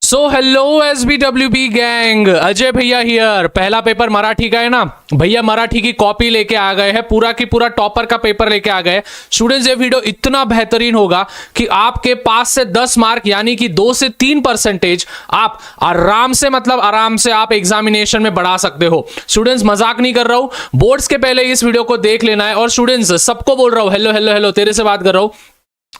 So hello SBWB gang, Ajay भैया here. पहला paper Marathi का है ना भैया, मराठी की कॉपी लेके आ गए हैं, पूरा की पूरा टॉपर का पेपर लेके आ गए। स्टूडेंट्स ये वीडियो इतना बेहतरीन होगा कि आपके 5 से 10 मार्क यानी कि 2 से 3% आप आराम से आराम से आप एग्जामिनेशन में बढ़ा सकते हो। स्टूडेंट्स मजाक नहीं कर रहा हूं, बोर्ड्स के पहले इस वीडियो को देख लेना है। और स्टूडेंट्स सबको बोल रहा हूं, हेलो हेलो हेलो तेरे से बात कर रहा हूं,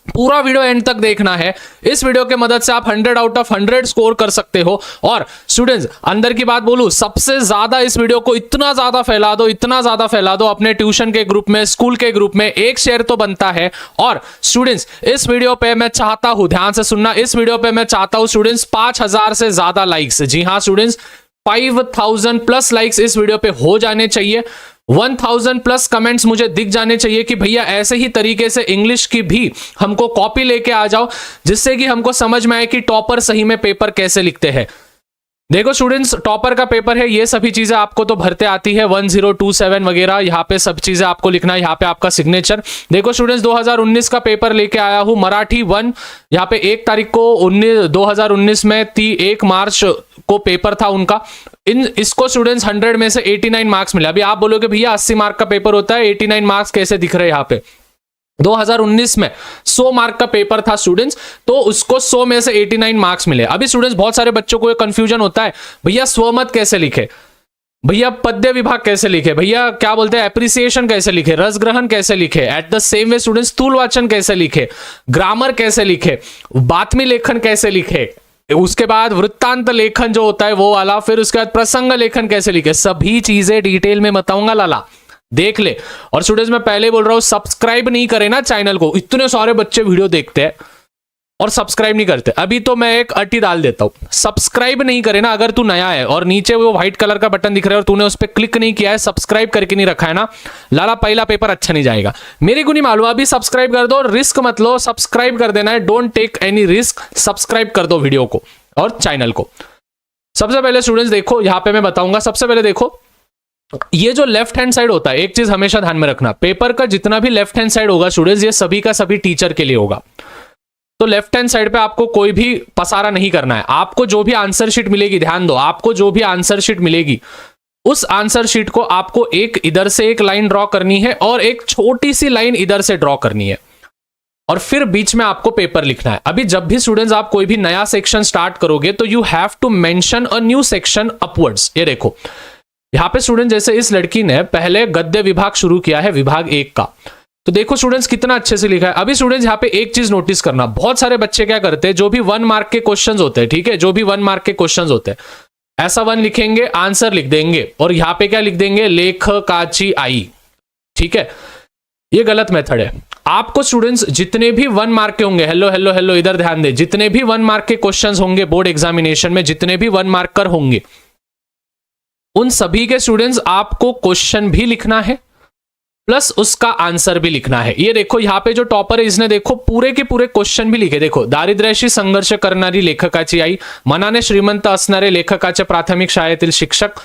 पूरा वीडियो एंड तक देखना है। इस वीडियो के मदद से आप 100 आउट ऑफ 100 स्कोर कर सकते हो। और स्टूडेंट्स अंदर की बात बोलूं, सबसे ज्यादा इस वीडियो को इतना ज्यादा फैला दो अपने ट्यूशन के ग्रुप में, स्कूल के ग्रुप में, एक शेयर तो बनता है। और स्टूडेंट्स इस वीडियो पे मैं चाहता हूं, ध्यान से सुनना, इस वीडियो पे मैं चाहता हूं स्टूडेंट्स 5000 से ज्यादा लाइक्स। जी हां स्टूडेंट्स, 5000 प्लस लाइक्स इस वीडियो पे हो जाने चाहिए। 1000 प्लस कमेंट्स मुझे दिख जाने चाहिए कि भैया ऐसे ही तरीके से इंग्लिश की भी हमको कॉपी लेके आ जाओ, जिससे कि हमको समझ में आए कि टॉपर सही में पेपर कैसे लिखते हैं। देखो स्टूडेंट्स, टॉपर का पेपर है, ये सभी चीजें आपको तो भरते आती है, 1027 वगैरह, यहाँ पे सब चीजें आपको लिखना है, यहाँ पे आपका सिग्नेचर। देखो स्टूडेंट्स 2019 का पेपर लेके आया हूं, मराठी 1, यहाँ पे 1 तारीख को 2019 में 1 मार्च को पेपर था उनका। इसको स्टूडेंट्स 100 में से 89 मार्क्स मिले। अभी आप बोलोगे भैया 80 मार्क का पेपर होता है, 89 मार्क्स कैसे दिख रहे हैं यहाँ पे? 2019 में 100 मार्क का पेपर था स्टूडेंट्स, तो उसको 100 में से 89 मार्क्स मिले। अभी स्टूडेंट्स बहुत सारे बच्चों को ये कंफ्यूजन होता है, भैया स्वमत कैसे लिखे, भैया पद्य विभाग कैसे लिखे, भैया क्या बोलते हैं एप्रिसिएशन कैसे लिखे, रसग्रहण कैसे लिखे, at the same way students स्थूल वाचन कैसे लिखे, ग्रामर कैसे लिखे, बात्मी लेखन कैसे लिखे, उसके बाद वृत्तांत लेखन जो होता है वो वाला, फिर उसके बाद प्रसंग लेखन कैसे लिखे, सभी चीजें डिटेल में बताऊंगा लाला, देख ले। और स्टूडेंट्स मैं पहले बोल रहा हूं, सब्सक्राइब नहीं करे ना चैनल को, इतने सारे बच्चे वीडियो देखते हैं और सब्सक्राइब नहीं करते। अभी तो मैं एक अटी डाल देता हूं, सब्सक्राइब नहीं करे ना अगर तू नया है और नीचे वो व्हाइट कलर का बटन दिख रहा है और तूने उस पर क्लिक नहीं किया है, सब्सक्राइब करके नहीं रखा है ना लाला, पहला पेपर अच्छा नहीं जाएगा। मेरे को नहीं मालूम, अभी सब्सक्राइब कर दो, रिस्क मत लो, सब्सक्राइब कर देना है, don't take any risk, subscribe कर दो वीडियो को और चैनल को। सबसे पहले स्टूडेंट्स देखो, यहां पे मैं बताऊंगा, सबसे पहले देखो ये जो लेफ्ट हैंड साइड होता है, एक चीज हमेशा ध्यान में रखना, पेपर का जितना भी लेफ्ट हैंड साइड होगा स्टूडेंट्स, ये सभी का सभी टीचर के लिए होगा। तो लेफ्ट हैंड साइड पे आपको कोई भी पसारा नहीं करना है। आपको जो भी आंसर शीट मिलेगी, ध्यान दो, आपको जो भी आंसर शीट मिलेगी उस आंसर शीट को आपको एक इधर से एक लाइन ड्रॉ करनी है और एक छोटी सी लाइन इधर से ड्रॉ करनी है, और फिर बीच में आपको पेपर लिखना है। अभी जब भी स्टूडेंट्स आप कोई भी नया सेक्शन स्टार्ट करोगे तो you have to mention a new section upwards. ये देखो यहां पे स्टूडेंट, जैसे इस लड़की ने पहले गद्य विभाग शुरू किया है, विभाग 1 का, तो देखो स्टूडेंट्स कितना अच्छे से लिखा है। अभी स्टूडेंट्स यहाँ पे एक चीज नोटिस करना, बहुत सारे बच्चे क्या करते हैं, जो भी 1 मार्क के क्वेश्चंस होते हैं, ठीक है, जो भी 1 मार्क के क्वेश्चंस होते हैं, ऐसा 1 लिखेंगे, आंसर लिख देंगे और यहाँ पे क्या लिख देंगे, लेखकाची आई। ठीक है, ये गलत मेथड है। आपको स्टूडेंट्स जितने भी 1 मार्क के होंगे, हेलो हेलो हेलो इधर ध्यान दे, जितने भी 1 मार्क के क्वेश्चंस होंगे बोर्ड एग्जामिनेशन में, जितने भी 1 मार्कर होंगे, उन सभी के स्टूडेंट्स आपको क्वेश्चन भी लिखना है प्लस उसका आंसर भी लिखना है। ये देखो यहाँ पे जो टॉपर है, इसने देखो पूरे के पूरे क्वेश्चन भी लिखे। देखो, दारिद्र्याशी संघर्ष करणारी लेखकाची आई, मनाने श्रीमंत असणारे लेखकाचे प्राथमिक शाळेतील शिक्षक,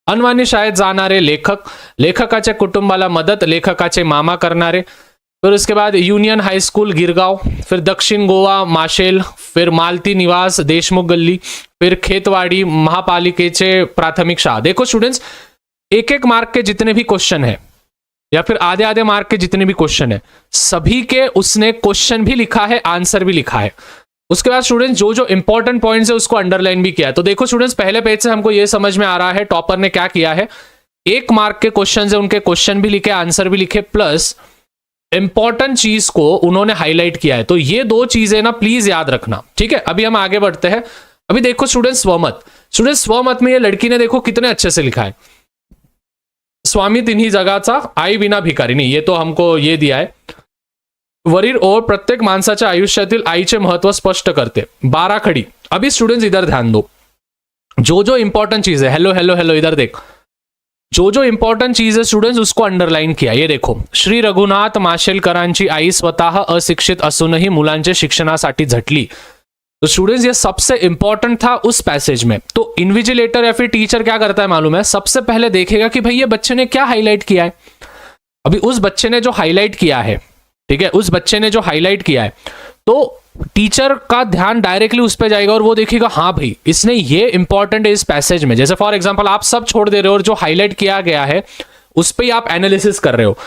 अनवाणी शाळेत जाणारे लेखक, लेखकाच्या कुटुंबाला मदत, लेखकाचे मामा करणारे, फिर उसके बाद यूनियन हाई स्कूल गिरगांव, फिर दक्षिण गोवा माशेल, फिर मालती निवास देशमुख गल्ली, फिर खेतवाड़ी महापालिकेचे प्राथमिक शाळा। देखो स्टूडेंट्स, एक एक मार्क के जितने भी क्वेश्चन है या फिर आधे आधे मार्क के जितने भी क्वेश्चन है, सभी के उसने क्वेश्चन भी लिखा है, आंसर भी लिखा है। उसके बाद स्टूडेंट्स जो जो इंपॉर्टेंट पॉइंट्स है उसको अंडरलाइन भी किया है। तो देखो स्टूडेंट्स, पहले पेज से हमको यह समझ में आ रहा है टॉपर ने क्या किया है, 1 मार्क के क्वेश्चन है, उनके क्वेश्चन भी लिखे, आंसर भी लिखे, प्लस इंपॉर्टेंट चीज को उन्होंने हाईलाइट किया है। तो ये 2 चीजें ना प्लीज याद रखना, ठीक है। अभी हम आगे बढ़ते हैं। अभी देखो स्टूडेंट्स स्वमत, स्टूडेंट्स स्वमत में ये लड़की ने देखो कितने अच्छे से लिखा है, स्वामी तिन्ही जगाचा, आई विना भिकारी नहीं, ये तो हमको ये दिया है। वरील ओळ प्रत्येक माणसाच्या आयुष्यातील आईचे महत्व स्पष्ट करते, 12 खडी। अभी स्टूडेंट्स इधर ध्यान दो, जो जो इंपॉर्टेंट चीज है, हेलो हेलो हेलो इधर देख, जो जो इंपॉर्टेंट चीज है स्टूडेंट्स उसको अंडरलाइन किया। ये देखो, श्री रघुनाथ माशेलकरांची आई स्वतः अशिक्षित असूनही मुलांच्या शिक्षणासाठी झटली। तो स्टूडेंट्स ये सबसे इंपॉर्टेंट था उस पैसेज में। तो इन्विजिलेटर या फिर टीचर क्या करता है मालूम है, सबसे पहले देखेगा कि भाई ये बच्चे ने क्या हाईलाइट किया है। अभी उस बच्चे ने जो हाईलाइट किया है, ठीक है, उस बच्चे ने जो हाईलाइट किया है, तो टीचर का ध्यान डायरेक्टली उस पर जाएगा और वो देखेगा हाँ भाई इसने ये इंपॉर्टेंट है इस पैसेज में। जैसे फॉर एग्जांपल आप सब छोड़ दे रहे हो और जो हाईलाइट किया गया है उस पर ही आप एनालिसिस कर रहे हो,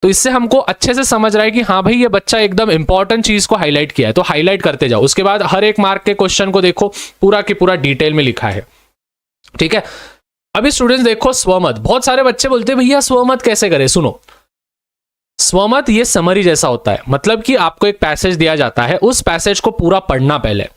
तो इससे हमको अच्छे से समझ रहा है कि हाँ भाई ये बच्चा एकदम इंपॉर्टेंट चीज को हाईलाइट किया है, तो हाईलाइट करते जाओ। उसके बाद हर एक मार्क के क्वेश्चन को देखो, पूरा की पूरा डिटेल में लिखा है, ठीक है। अभी स्टूडेंट्स देखो स्वमत, बहुत सारे बच्चे बोलते हैं भैया स्वमत कैसे करें। सुनो, स्वमत ये समरी जैसा होता है, मतलब कि आपको एक पैसेज दिया जाता है, उस पैसेज को पूरा पढ़ना। पहले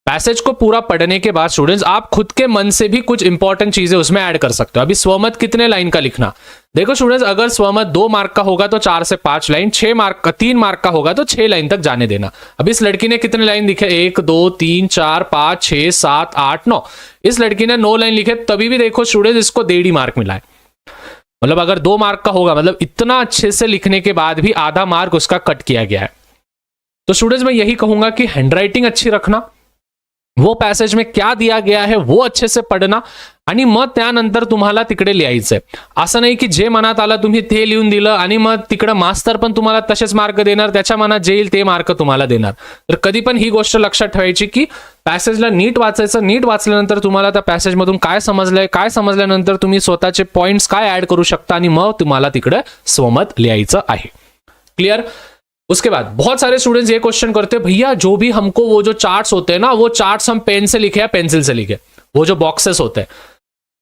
पैसेज को पूरा पढ़ने के बाद स्टूडेंट्स आप खुद के मन से भी कुछ इंपॉर्टेंट चीजें उसमें ऐड कर सकते हो। अभी स्वमत कितने लाइन का लिखना, देखो स्टूडेंट्स अगर स्वमत 2 मार्क का होगा तो 4 से 5 लाइन, 6 मार्क का 3 मार्क का होगा तो 6 लाइन तक जाने देना। अभी इस लड़की ने कितने लाइन लिखे, 1 2 3 4 5 6 7 8 9, इस लड़की ने 9 लाइन लिखे, तभी भी देखो स्टूडेंट्स इसको 1.5 मार्क मिला है। मतलब अगर 2 मार्क का होगा, मतलब इतना अच्छे से लिखने के बाद भी आधा मार्क उसका कट किया गया है। तो स्टूडेंट्स मैं यही कहूंगा कि हैंडराइटिंग अच्छी रखना, वो पॅसेज में क्या दिया गया है वो अच्छे से पडणं आणि मग त्यानंतर तुम्हाला तिकडे लिहायचंय। असं नाही की जे मनात आलं तुम्ही ते लिहून दिलं आणि मग तिकडे मास्तर पण तुम्हाला तसेच मार्क देणार, त्याच्या मनात जे येईल ते मार्क तुम्हाला देणार। तर कधी पण ही गोष्ट लक्षात ठेवायची की पॅसेजला नीट वाचायचं, नीट वाचल्यानंतर तुम्हाला त्या पॅसेज मधून काय समजलंय, काय समजल्यानंतर तुम्ही स्वतःचे पॉइंट्स काय ऍड करू शकता आणि मग तुम्हाला तिकडे स्वमत लिहायचं आहे। क्लियर? उसके बाद बहुत सारे स्टूडेंट्स ये क्वेश्चन करते हैं भैया जो भी हमको वो जो चार्ट्स होते हैं ना, वो चार्ट्स हम पेन से लिखे या पेंसिल से लिखे, वो जो बॉक्सेस होते हैं।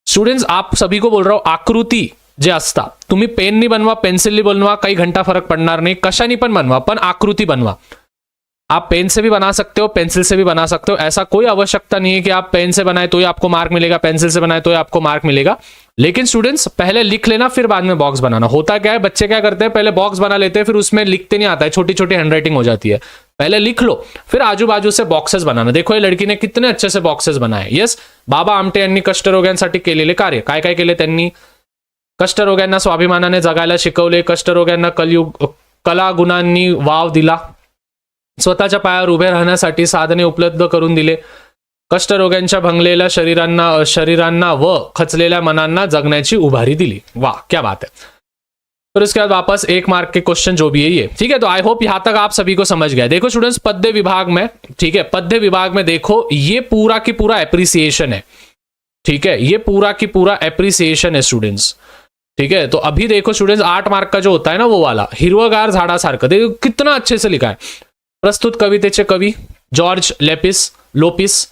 स्टूडेंट्स आप सभी को बोल रहा हूं, आकृती जे असता तुम्ही पेननी बनवा, पेन्सिलनी बनवा, काही घंटा फरक पडणार नाही, कशानी पण बनवा, पण आकृती बनवा। आप पेन से भी बना सकते हो, पेंसिल से भी बना सकते हो, ऐसा कोई आवश्यकता नहीं है कि आप पेन से बनाए तो ही आपको मार्क मिलेगा, पेंसिल से बनाए तो ही आपको मार्क मिलेगा। लेकिन स्टूडेंट्स पहले लिख लेना फिर बाद में बॉक्स बनाना। होता क्या है, बच्चे क्या करते हैं, पहले बॉक्स बना लेते हैं फिर उसमें लिखते नहीं आता है, छोटी छोटी हैंडराइटिंग हो जाती है। पहले लिख लो फिर आजू बाजू से बॉक्सेस बनाना। देखो ये लड़की ने कितने अच्छे से बॉक्सेस बनाए। यस, बाबा आमटे यांनी कष्टरोग्यांसाठी केलेले कार्य काय काय केले त्यांनी, कष्टरोग्यांना स्वाभिमानाने जगायला शिकवले, कष्टरोग्यांना कला गुणांनी वाव दिला, स्वतःच्या पायावर उभे राहण्यासाठी साधने उपलब्ध करून दिले, कष्टरोग्यांच्या भंगलेल्या शरीरांना व खचलेल्या मनांना जगण्याची उभारी दिली। वाह क्या बात है। फिर उसके बाद वापस 1 मार्क के क्वेश्चन जो भी है ये, ठीक है। तो आई होप यहां तक आप सभी को समझ गया। देखो स्टूडेंट्स पद्य विभाग में, ठीक है, पद्य विभाग में देखो ये पूरा की पूरा एप्रिसिएशन है, ठीक है, ये पूरा की पूरा एप्रिसिएशन है स्टूडेंट्स, ठीक है। तो अभी देखो स्टूडेंट्स 8 मार्क का जो होता है ना वो वाला हिरवगार झाडासारखं, देखो कितना अच्छे से लिखा है। प्रस्तुत कवितेचे कवी जॉर्ज लोपिस,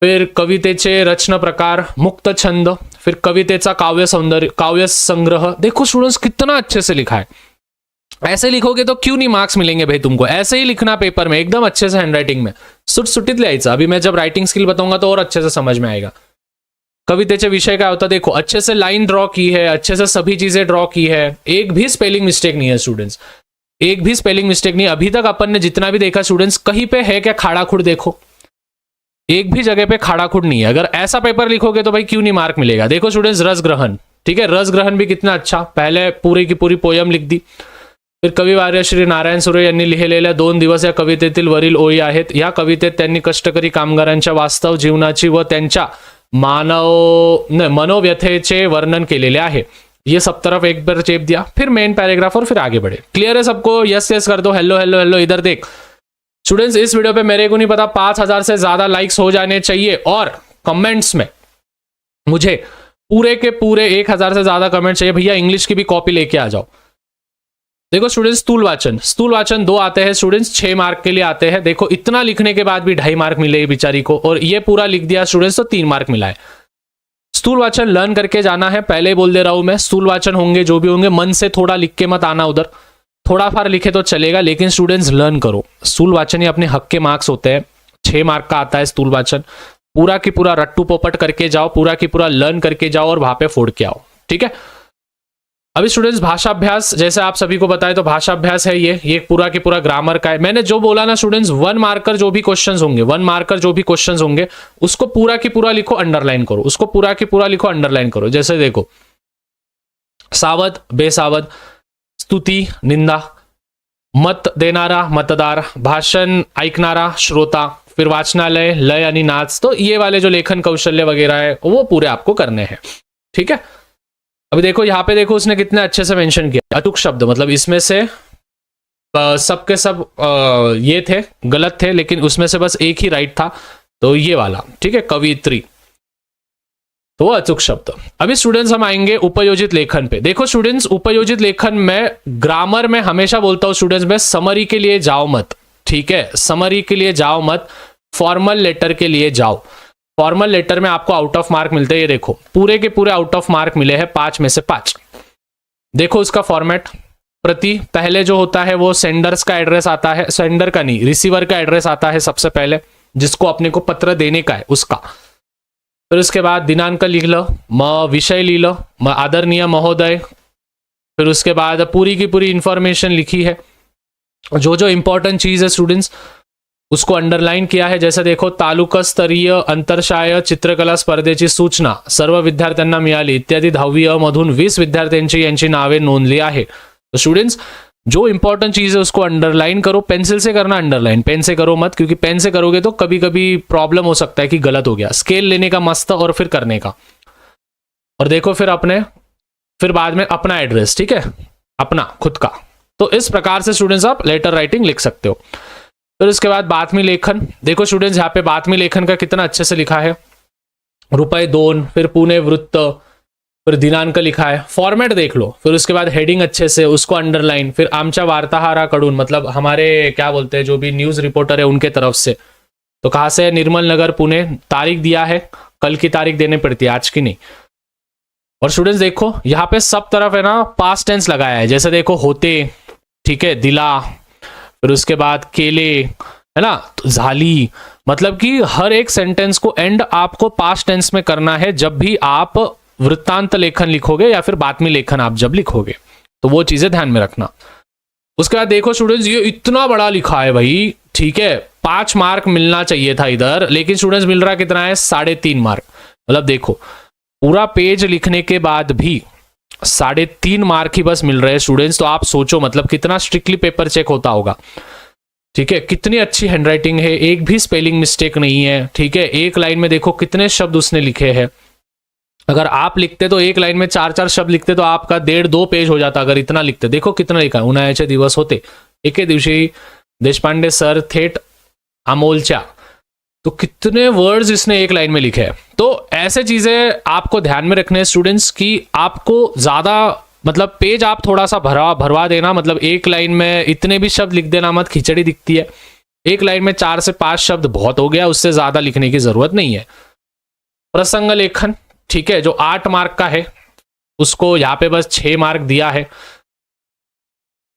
फिर कवितेचे रचना प्रकार मुक्त छंद, फिर कवितेचा काव्य संग्रह। देखो स्टूडेंट्स कितना अच्छे से लिखा है। ऐसे लिखोगे तो क्यों नहीं मार्क्स मिलेंगे भाई तुमको। ऐसे ही लिखना पेपर में एकदम अच्छे से हैंडराइटिंग में सुटसुटीत लिहायचं। अभी मैं जब राइटिंग स्किल बताऊंगा तो और अच्छे से समझ में आएगा। कवितेचे विषय क्या होता है, देखो अच्छे से लाइन ड्रॉ की है, अच्छे से सभी चीजें ड्रॉ की है, एक भी स्पेलिंग मिस्टेक नहीं है स्टूडेंट्स, एक भी स्पेलिंग मिस्टेक नहीं। अभी तक अपन ने जितना भी देखा स्टूडेंट्स कहीं पे है क्या खाड़ाखुड़, देखो एक भी जगह पे खाड़ाखुड़ नहीं है। अगर ऐसा पेपर लिखोगे तो भाई क्यों नहीं मार्क मिलेगा। देखो स्टूडेंट्स रस ग्रहण, ठीक है, रस ग्रहण भी कितना अच्छा, पहले पूरी की पूरी पोयम लिख दी। फिर कविवार्य श्री नारायण सुरे यांनी लिहिलेल्या 2 दिवस या कवितेतील वरील ओळी आहेत। या कवितेत त्यांनी कष्टकरी कामगारांच्या वास्तव जीवनाची व त्यांच्या मनोव्यथेचे वर्णन केलेले आहे। ये सब तरफ एक बार चेप दिया, फिर मेन पैराग्राफ और फिर आगे बढ़े। क्लियर है सबको? यस यस कर दो, हेलो हेलो हेलो। इधर देख स्टूडेंट्स, इस वीडियो पे मेरे को नहीं पता 5000 से ज्यादा लाइक्स हो जाने चाहिए और कमेंट्स में मुझे पूरे के पूरे 1000 से ज्यादा कमेंट चाहिए। भैया इंग्लिश की भी कॉपी लेके आ जाओ। देखो स्टूडेंट्स स्थूल वाचन 2 आते हैं स्टूडेंट्स, 6 मार्क के लिए आते हैं। देखो इतना लिखने के बाद भी 2.5 मार्क मिले बेचारी को, और ये पूरा लिख दिया स्टूडेंट्स तो 3 मार्क मिला है। स्थूल वाचन लर्न करके जाना है, पहले बोल दे रहा हूं मैं। स्थूल वाचन होंगे जो भी होंगे, मन से थोड़ा लिख के मत आना उधर, थोड़ा फार लिखे तो चलेगा, लेकिन स्टूडेंट्स लर्न करो। स्थूल वाचन ही अपने हक के मार्क्स होते हैं। 6 मार्क का आता है स्थूल वाचन। पूरा की पूरा रट्टू पोपट करके जाओ, पूरा की पूरा लर्न करके जाओ और वहां पे फोड़ के आओ, ठीक है। अभी स्टूडेंट्स भाषाभ्यास, जैसे आप सभी को बताए तो भाषाभ्यास है ये पूरा की पूरा ग्रामर का है। मैंने जो बोला ना स्टूडेंट्स, 1 मार्कर जो भी क्वेश्चंस होंगे, उसको पूरा की पूरा लिखो, अंडरलाइन करो, उसको पूरा की पूरा लिखो, अंडरलाइन करो। जैसे देखो सावध बेसावध, स्तुती निंदा, मत देनारा मतदार, भाषण ऐकणारा श्रोता, फिर वाचनालय, लय आणि नाच। तो ये वाले जो लेखन कौशल्य वगैरह है वो पूरे आपको करने हैं, ठीक है। अभी देखो यहाँ पे देखो उसने कितने अच्छे से मेंशन किया अतुक शब्द, मतलब इसमें से सबके सब ये थे, गलत थे, लेकिन उसमें से बस एक ही राइट था, तो ये वाला, ठीक है, कवियत्री, तो वो अचूक शब्द। अभी स्टूडेंट्स हम आएंगे उपयोजित लेखन पे। देखो स्टूडेंट्स, उपयोजित लेखन में ग्रामर में हमेशा बोलता हूं स्टूडेंट्स, में समरी के लिए जाओ मत, ठीक है, समरी के लिए जाओ मत, फॉर्मल लेटर के लिए जाओ। फॉर्मल लेटर में आपको आउट ऑफ मार्क मिलते हैं, ये देखो पूरे के पूरे आउट ऑफ मार्क मिले हैं, 5 में से 5। देखो उसका फॉर्मेट, प्रति पहले जो होता है वो सेंडर्स का एड्रेस आता है, सेंडर का नहीं, रिसीवर का एड्रेस आता है सबसे पहले, जिसको अपने को पत्र देने का है उसका। फिर उसके बाद दिनांक लिख लो, विषय लिख लो, आदरणीय महोदय। फिर उसके बाद पूरी की पूरी इंफॉर्मेशन लिखी है, जो जो इंपॉर्टेंट चीज है स्टूडेंट्स उसको अंडरलाइन किया है। जैसे देखो, तालुका स्तरीय अंतरशालेय चित्रकला स्पर्धेची सूचना सर्व विद्यार्थ्यांना मिळाली इत्यादी 10वी अ मधून 20 विद्यार्थ्यांची यांची नावे नोंदली आहे। तो स्टूडेंट्स जो इंपॉर्टेंट चीज है उसको अंडरलाइन करो, पेंसिल से करना अंडरलाइन, पेन से करो मत, क्योंकि पेन से करोगे तो कभी कभी प्रॉब्लम हो सकता है कि गलत हो गया। स्केल लेने का मस्त और फिर करने का। और देखो फिर बाद में अपना एड्रेस, ठीक है, अपना खुद का। तो इस प्रकार से स्टूडेंट्स आप लेटर राइटिंग लिख सकते हो। फिर उसके बाद बातमी लेखन, देखो स्टूडेंट्स यहाँ पे बातमी लेखन का कितना अच्छे से लिखा है, रुपये 2, फिर पुणे वृत्त, फिर दिनांक लिखा है, फॉर्मेट देख लो। फिर उसके बाद हेडिंग अच्छे से, उसको अंडरलाइन, फिर आमच्या वार्ताहराकडून, मतलब हमारे क्या बोलते हैं जो भी न्यूज रिपोर्टर है उनके तरफ से। तो कहाँ से है, निर्मल नगर पुणे, तारीख दिया है, कल की तारीख देनी पड़ती है, आज की नहीं। और स्टूडेंट्स देखो यहाँ पे सब तरफ है ना पास्ट टेंस लगाया है, जैसे देखो होते, ठीक है, दिला, फिर उसके बाद केले, है ना, तो झाली, मतलब कि हर एक सेंटेंस को एंड आपको पास्ट टेंस में करना है जब भी आप वृत्तांत लेखन लिखोगे या फिर बातमी लेखन आप जब लिखोगे, तो वो चीजें ध्यान में रखना। उसके बाद देखो स्टूडेंट्स, ये इतना बड़ा लिखा है भाई, ठीक है, 5 मार्क मिलना चाहिए था इधर, लेकिन स्टूडेंट्स मिल रहा कितना है, 3.5 मार्क। मतलब देखो पूरा पेज लिखने के बाद भी 3.5 मार्क ही बस मिल रहे हैं स्टूडेंट्स। तो आप सोचो मतलब कितना स्ट्रिक्टली पेपर चेक होता होगा, ठीक है, कितनी अच्छी हैंडराइटिंग है, एक भी स्पेलिंग मिस्टेक नहीं है, ठीक है। एक लाइन में देखो कितने शब्द उसने लिखे हैं, अगर आप लिखते तो एक लाइन में 4-4 शब्द लिखते तो आपका 1.5-2 पेज हो जाता, अगर इतना लिखते। देखो कितना लिखा है, उन्हाळ्याचे दिवस होते, एके दिवशी देशपांडे सर थेट अमोलच्या, तो कितने वर्ड्स इसने एक लाइन में लिखे हैं। तो ऐसे चीजें आपको ध्यान में रखने हैं स्टूडेंट्स की आपको ज्यादा मतलब पेज आप थोड़ा सा भरवा देना, मतलब एक लाइन में इतने भी शब्द लिख देना मत, खिचड़ी दिखती है। एक लाइन में 4 से 5 शब्द बहुत हो गया, उससे ज्यादा लिखने की जरूरत नहीं है। प्रसंग लेखन, ठीक है, जो 8 मार्क का है उसको यहाँ पे बस 6 मार्क दिया है,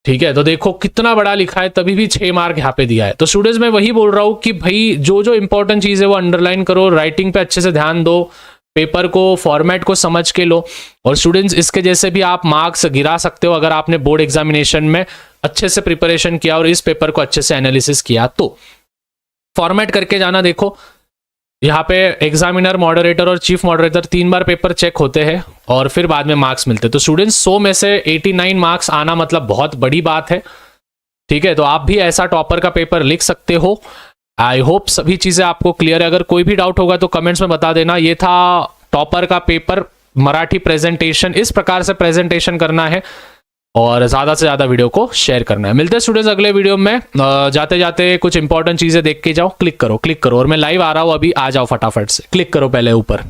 ठीक है। तो देखो कितना बड़ा लिखा है, तभी भी 6 मार्क यहाँ पे दिया है। तो स्टूडेंट्स मैं वही बोल रहा हूँ कि भाई जो जो इंपॉर्टेंट चीज है वो अंडरलाइन करो, राइटिंग पे अच्छे से ध्यान दो, पेपर को फॉर्मेट को समझ के लो। और स्टूडेंट्स इसके जैसे भी आप मार्क्स गिरा सकते हो अगर आपने बोर्ड एग्जामिनेशन में अच्छे से प्रिपरेशन किया और इस पेपर को अच्छे से एनालिसिस किया। तो फॉर्मेट करके जाना। देखो यहाँ पे एग्जामिनर, मॉडरेटर और चीफ मॉडरेटर 3 बार पेपर चेक होते हैं और फिर बाद में मार्क्स मिलते हैं। तो स्टूडेंट्स 100 में से 89 मार्क्स आना मतलब बहुत बड़ी बात है, ठीक है। तो आप भी ऐसा टॉपर का पेपर लिख सकते हो। आई होप सभी चीजें आपको क्लियर है। अगर कोई भी डाउट होगा तो कमेंट्स में बता देना। ये था टॉपर का पेपर मराठी प्रेजेंटेशन, इस प्रकार से प्रेजेंटेशन करना है और ज्यादा से ज्यादा वीडियो को शेयर करना है। मिलते हैं स्टूडेंट्स अगले वीडियो में। जाते जाते कुछ इंपॉर्टेंट चीजें देख के जाओ, क्लिक करो और मैं लाइव आ रहा हूं अभी, आ जाओ फटाफट से, क्लिक करो पहले ऊपर।